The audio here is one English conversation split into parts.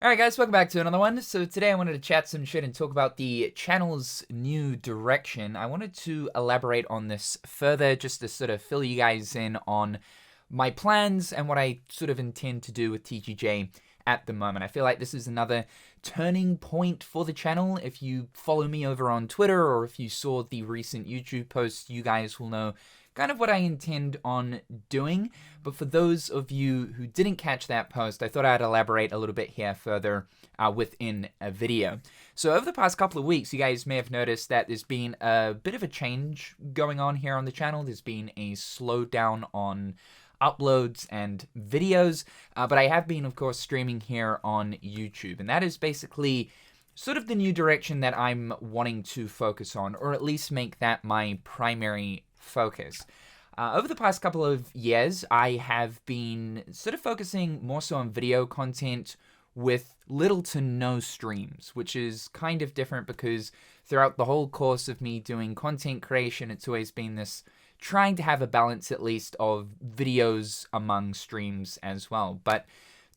Alright guys, welcome back to another one. So today I wanted to chat some shit and talk about the channel's new direction. I wanted to elaborate on this further just to sort of fill you guys in on my plans and what I sort of intend to do with TGJ at the moment. I feel like this is another turning point for the channel. If you follow me over on Twitter or if you saw the recent YouTube posts, you guys will know kind of what I intend on doing. But for those of you who didn't catch that post, I thought I'd elaborate a little bit here further within a video. So over the past couple of weeks, you guys may have noticed that there's been a bit of a change going on here on the channel. There's been a slowdown on uploads and videos, but I have been, of course, streaming here on YouTube, and that is basically sort of the new direction that I'm wanting to focus on, or at least make that my primary focus. Over the past couple of years, I have been sort of focusing more so on video content with little to no streams, which is kind of different because throughout the whole course of me doing content creation, it's always been this trying to have a balance at least of videos among streams as well. But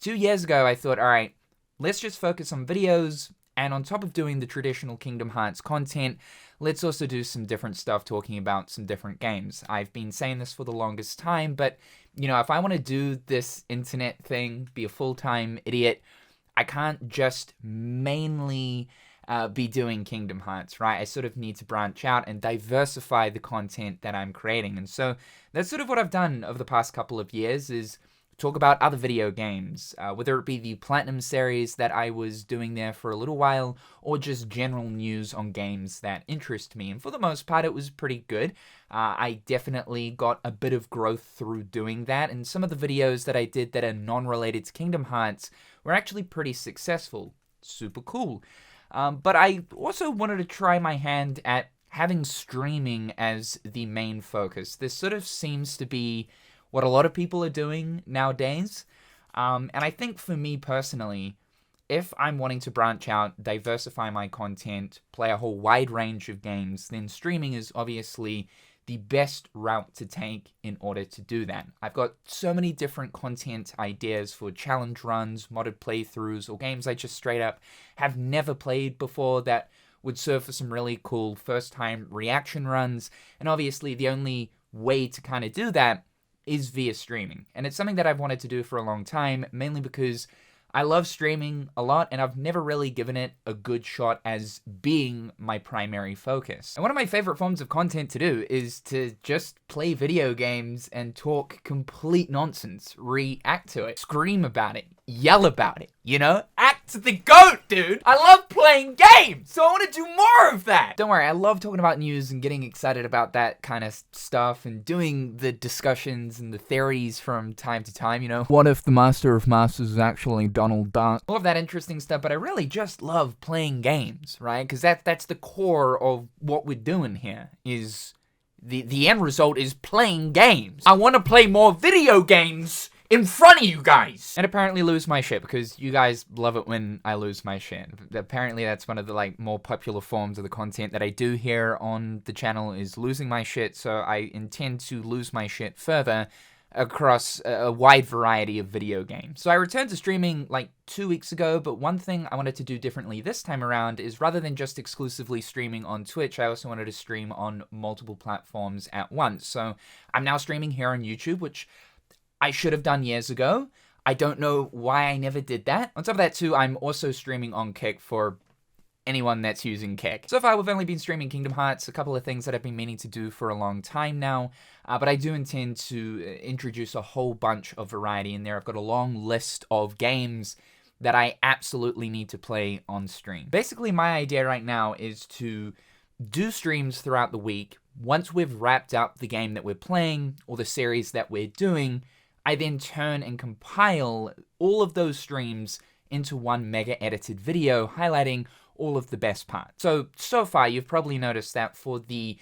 2 years ago, I thought, all right, let's just focus on videos. And on top of doing the traditional Kingdom Hearts content, let's also do some different stuff talking about some different games. I've been saying this for the longest time, but, you know, if I want to do this internet thing, be a full-time idiot, I can't just mainly be doing Kingdom Hearts, right? I sort of need to branch out and diversify the content that I'm creating. And so that's sort of what I've done over the past couple of years is talk about other video games, whether it be the Platinum series that I was doing there for a little while, or just general news on games that interest me. And for the most part, it was pretty good. I definitely got a bit of growth through doing that, and some of the videos that I did that are non-related to Kingdom Hearts were actually pretty successful. Super cool. But I also wanted to try my hand at having streaming as the main focus. This sort of seems to be what a lot of people are doing nowadays. And I think for me personally, if I'm wanting to branch out, diversify my content, play a whole wide range of games, then streaming is obviously the best route to take in order to do that. I've got so many different content ideas for challenge runs, modded playthroughs, or games I just straight up have never played before that would serve for some really cool first-time reaction runs. And obviously the only way to kind of do that is via streaming. And it's something that I've wanted to do for a long time, mainly because I love streaming a lot, and I've never really given it a good shot as being my primary focus. And one of my favorite forms of content to do is to just play video games and talk complete nonsense, react to it, scream about it, yell about it, you know? Act the GOAT, dude! I love playing games, so I want to do more of that! Don't worry, I love talking about news and getting excited about that kind of stuff and doing the discussions and the theories from time to time, you know? What if the Master of Masters is actually Donald Duck? All of that interesting stuff, but I really just love playing games, right? Because that's the core of what we're doing here, is the end result is playing games. I want to play more video games in front of you guys! And apparently lose my shit, because you guys love it when I lose my shit. Apparently that's one of the, like, more popular forms of the content that I do here on the channel is losing my shit, so I intend to lose my shit further across a wide variety of video games. So I returned to streaming like 2 weeks ago, but one thing I wanted to do differently this time around is rather than just exclusively streaming on Twitch, I also wanted to stream on multiple platforms at once. So I'm now streaming here on YouTube, which I should have done years ago. I don't know why I never did that. On top of that too, I'm also streaming on Kick for anyone that's using Kick. So far, we've only been streaming Kingdom Hearts, a couple of things that I've been meaning to do for a long time now, but I do intend to introduce a whole bunch of variety in there. I've got a long list of games that I absolutely need to play on stream. Basically, my idea right now is to do streams throughout the week. Once we've wrapped up the game that we're playing or the series that we're doing, I then turn and compile all of those streams into one mega edited video highlighting all of the best parts. So far, you've probably noticed that for the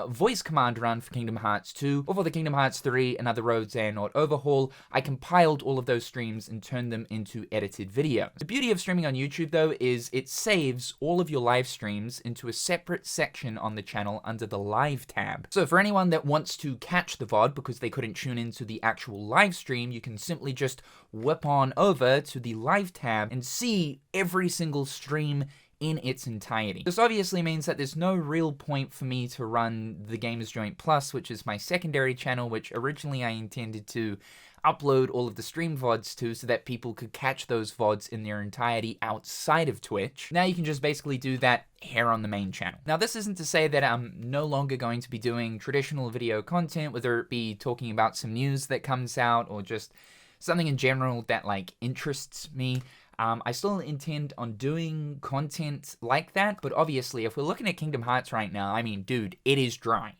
voice command run for Kingdom Hearts 2, or for the Kingdom Hearts 3, Another Road Xehanort Overhaul, I compiled all of those streams and turned them into edited videos. The beauty of streaming on YouTube, though, is it saves all of your live streams into a separate section on the channel under the Live tab. So for anyone that wants to catch the VOD because they couldn't tune into the actual live stream, you can simply just whip on over to the Live tab and see every single stream in its entirety. This obviously means that there's no real point for me to run the TheGamersJoint Plus, which is my secondary channel, which originally I intended to upload all of the stream VODs to so that people could catch those VODs in their entirety outside of Twitch. Now you can just basically do that here on the main channel. Now this isn't to say that I'm no longer going to be doing traditional video content, whether it be talking about some news that comes out or just something in general that like interests me. I still intend on doing content like that, but obviously if we're looking at Kingdom Hearts right now, I mean, dude, it is dry.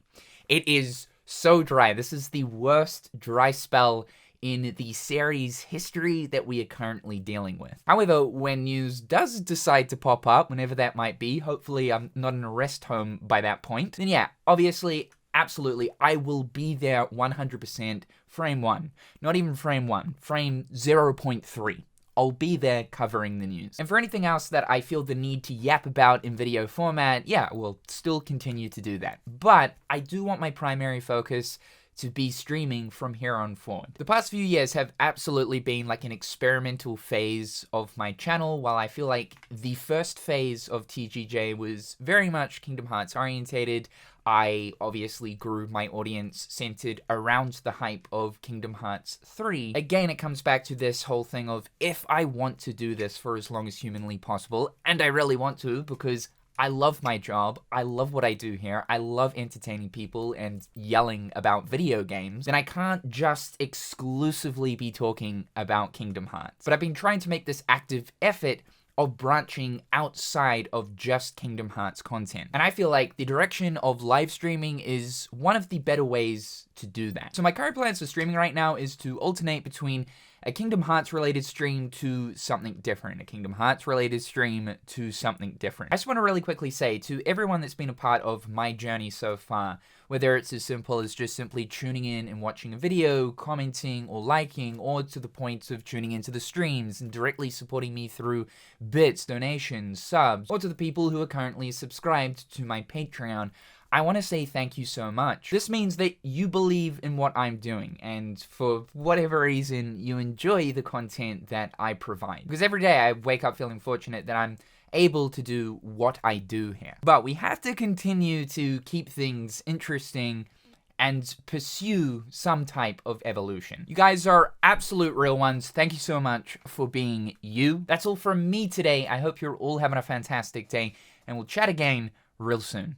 It is so dry. This is the worst dry spell in the series history that we are currently dealing with. However, when news does decide to pop up, whenever that might be, hopefully I'm not in a rest home by that point, then yeah, obviously, absolutely, I will be there 100% frame 1. Not even frame 1, frame 0.3. I'll be there covering the news. And for anything else that I feel the need to yap about in video format, yeah, we'll still continue to do that. But I do want my primary focus to be streaming from here on forward. The past few years have absolutely been like an experimental phase of my channel, while I feel like the first phase of TGJ was very much Kingdom Hearts orientated. I obviously grew my audience centered around the hype of Kingdom Hearts 3. Again, it comes back to this whole thing of if I want to do this for as long as humanly possible, and I really want to because I love my job, I love what I do here, I love entertaining people and yelling about video games, then I can't just exclusively be talking about Kingdom Hearts. But I've been trying to make this active effort of branching outside of just Kingdom Hearts content. And I feel like the direction of live streaming is one of the better ways to do that. So my current plans for streaming right now is to alternate between a Kingdom Hearts related stream to something different, a Kingdom Hearts related stream to something different. I just want to really quickly say to everyone that's been a part of my journey so far, whether it's as simple as just simply tuning in and watching a video, commenting or liking, or to the point of tuning into the streams and directly supporting me through bits, donations, subs, or to the people who are currently subscribed to my Patreon, I want to say thank you so much. This means that you believe in what I'm doing, and for whatever reason, you enjoy the content that I provide. Because every day I wake up feeling fortunate that I'm able to do what I do here. But we have to continue to keep things interesting and pursue some type of evolution. You guys are absolute real ones. Thank you so much for being you. That's all from me today. I hope you're all having a fantastic day, and we'll chat again real soon.